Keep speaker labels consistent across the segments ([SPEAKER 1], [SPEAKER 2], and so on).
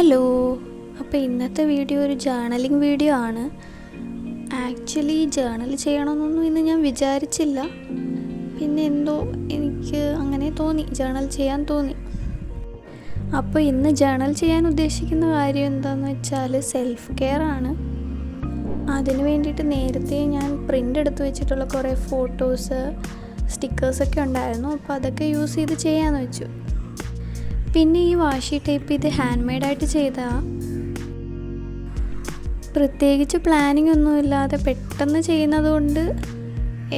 [SPEAKER 1] Hello. അപ്പോൾ ഇന്നത്തെ video ഒരു ജേർണലിംഗ് വീഡിയോ ആണ്. ആക്ച്വലി ജേർണൽ ചെയ്യണമെന്നൊന്നും ഇന്ന് ഞാൻ വിചാരിച്ചില്ല. പിന്നെ എന്തോ എനിക്ക് അങ്ങനെ തോന്നി, ജേർണൽ ചെയ്യാൻ തോന്നി. അപ്പോൾ ഇന്ന് ജേർണൽ ചെയ്യാൻ ഉദ്ദേശിക്കുന്ന കാര്യം എന്താണെന്ന് വെച്ചാൽ സെൽഫ് കെയർ ആണ്. അതിന് വേണ്ടിയിട്ട് നേരത്തെ ഞാൻ പ്രിൻ്റ് എടുത്ത് വെച്ചിട്ടുള്ള കുറേ ഫോട്ടോസ്, സ്റ്റിക്കേഴ്സൊക്കെ ഉണ്ടായിരുന്നു. അപ്പോൾ അതൊക്കെ യൂസ് ചെയ്ത് ചെയ്യാമെന്ന് വെച്ചു. പിന്നെ ഈ വാഷി ടേപ്പ് ഇത് ഹാൻഡ് മെയ്ഡായിട്ട് ചെയ്തതാണ്. പ്രത്യേകിച്ച് പ്ലാനിങ് ഒന്നുമില്ലാതെ പെട്ടെന്ന് ചെയ്യുന്നത് കൊണ്ട്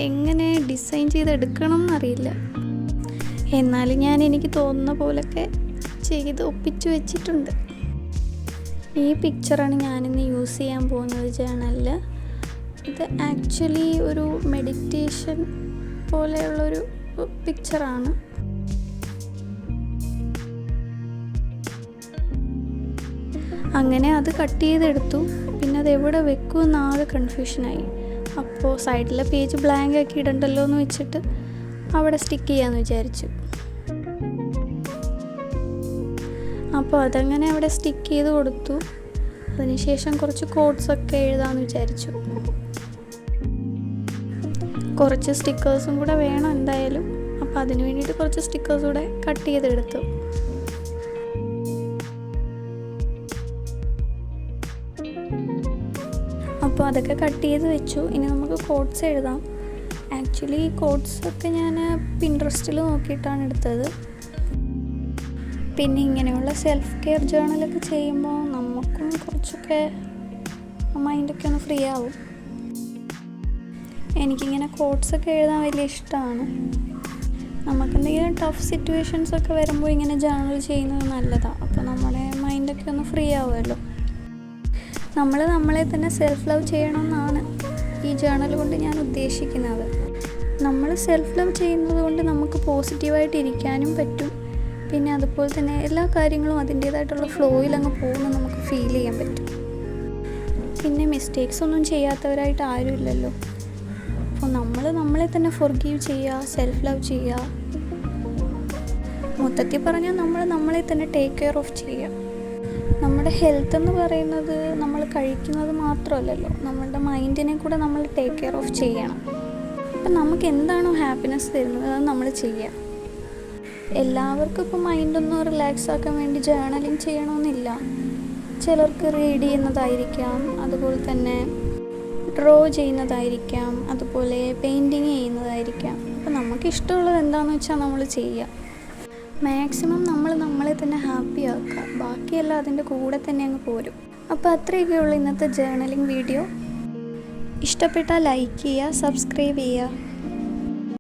[SPEAKER 1] എങ്ങനെ ഡിസൈൻ ചെയ്തെടുക്കണം എന്നറിയില്ല. എന്നാലും ഞാൻ എനിക്ക് തോന്നുന്ന പോലൊക്കെ ചെയ്ത് ഒപ്പിച്ച് വെച്ചിട്ടുണ്ട്. ഈ പിക്ചറാണ് ഞാനിന്ന് യൂസ് ചെയ്യാൻ പോകുന്നത് ജേർണലിൽ. ഇത് ആക്ച്വലി ഒരു മെഡിറ്റേഷൻ പോലെയുള്ളൊരു പിക്ചറാണ്. അങ്ങനെ അത് കട്ട് ചെയ്തെടുത്തു. പിന്നെ അത് എവിടെ വെക്കുമെന്ന് ആകെ കൺഫ്യൂഷനായി. അപ്പോൾ സൈഡിലെ പേജ് ബ്ലാങ്ക് ആക്കി ഇടണ്ടല്ലോ എന്ന് വെച്ചിട്ട് അവിടെ സ്റ്റിക്ക് ചെയ്യാമെന്ന് വിചാരിച്ചു. അപ്പോൾ അതങ്ങനെ അവിടെ സ്റ്റിക്ക് ചെയ്ത് കൊടുത്തു. അതിനുശേഷം കുറച്ച് കോഡ്സൊക്കെ എഴുതാമെന്ന് വിചാരിച്ചു. കുറച്ച് സ്റ്റിക്കേഴ്സും കൂടെ വേണം എന്തായാലും. അപ്പോൾ അതിന് വേണ്ടിയിട്ട് കുറച്ച് സ്റ്റിക്കേഴ്സ് കൂടെ കട്ട് ചെയ്തെടുത്തു. അപ്പോൾ അതൊക്കെ കട്ട് ചെയ്ത് വെച്ചു. ഇനി നമുക്ക് കോഡ്സ് എഴുതാം. ആക്ച്വലി ഈ കോഡ്സൊക്കെ ഞാൻ പിൻട്രസ്റ്റിൽ നോക്കിയിട്ടാണ് എടുത്തത്. പിന്നെ ഇങ്ങനെയുള്ള സെൽഫ് കെയർ ജേർണലൊക്കെ ചെയ്യുമ്പോൾ നമുക്കും കുറച്ചൊക്കെ മൈൻഡൊക്കെ ഒന്ന് ഫ്രീ ആവും. എനിക്കിങ്ങനെ കോഡ്സൊക്കെ എഴുതാൻ വലിയ ഇഷ്ടമാണ്. നമുക്കെന്തെങ്കിലും ടഫ് സിറ്റുവേഷൻസൊക്കെ വരുമ്പോൾ ഇങ്ങനെ ജേർണൽ ചെയ്യുന്നത് നല്ലതാണ്. അപ്പോൾ നമ്മുടെ മൈൻഡൊക്കെ ഒന്ന് ഫ്രീ ആവുമല്ലോ. നമ്മളെ തന്നെ സെൽഫ് ലവ് ചെയ്യണമെന്നാണ് ഈ ജേർണൽ കൊണ്ട് ഞാൻ ഉദ്ദേശിക്കുന്നത്. നമ്മൾ സെൽഫ് ലവ് ചെയ്യുന്നത് കൊണ്ട് നമുക്ക് പോസിറ്റീവായിട്ട് ഇരിക്കാനും പറ്റും. പിന്നെ അതുപോലെ തന്നെ എല്ലാ കാര്യങ്ങളും അതിൻ്റേതായിട്ടുള്ള ഫ്ലോയിൽ അങ്ങ് പോകുമ്പോൾ നമുക്ക് ഫീൽ ചെയ്യാൻ പറ്റും. പിന്നെ മിസ്റ്റേക്സ് ഒന്നും ചെയ്യാത്തവരായിട്ട് ആരുമില്ലല്ലോ. അപ്പോൾ നമ്മളെ തന്നെ ഫൊർഗീവ് ചെയ്യുക, സെൽഫ് ലവ് ചെയ്യുക. മൊത്തത്തിൽ പറഞ്ഞാൽ നമ്മളെ തന്നെ ടേക്ക് കെയർ ഓഫ് ചെയ്യുക. നമ്മുടെ ഹെൽത്ത് എന്ന് പറയുന്നത് നമ്മൾ കഴിക്കുന്നത് മാത്രമല്ലല്ലോ, നമ്മളുടെ മൈൻഡിനെ കൂടെ നമ്മൾ ടേക്ക് കെയർ ഓഫ് ചെയ്യണം. അപ്പം നമുക്ക് എന്താണോ ഹാപ്പിനെസ് തരുന്നത് അത് നമ്മൾ ചെയ്യുക. എല്ലാവർക്കും ഇപ്പോൾ മൈൻഡൊന്ന് റിലാക്സ് ആക്കാൻ വേണ്ടി ജേർണലിങ് ചെയ്യണമെന്നില്ല. ചിലർക്ക് റീഡ് ചെയ്യുന്നതായിരിക്കാം, അതുപോലെ തന്നെ ഡ്രോ ചെയ്യുന്നതായിരിക്കാം, അതുപോലെ പെയിൻറ്റിങ് ചെയ്യുന്നതായിരിക്കാം. അപ്പോൾ നമുക്ക് ഇഷ്ടമുള്ളത് എന്താണെന്ന് വെച്ചാൽ നമ്മൾ ചെയ്യുക. മാക്സിമം നമ്മളെ തന്നെ ഹാപ്പി ആക്കുക. ബാക്കിയെല്ലാം അതിൻ്റെ കൂടെ തന്നെ അങ്ങ് പോരും. അപ്പോൾ അത്രയൊക്കെയുള്ളൂ ഇന്നത്തെ ജേർണലിംഗ് വീഡിയോ. ഇഷ്ടപ്പെട്ടാൽ ലൈക്ക് ചെയ്യുക, സബ്സ്ക്രൈബ് ചെയ്യുക.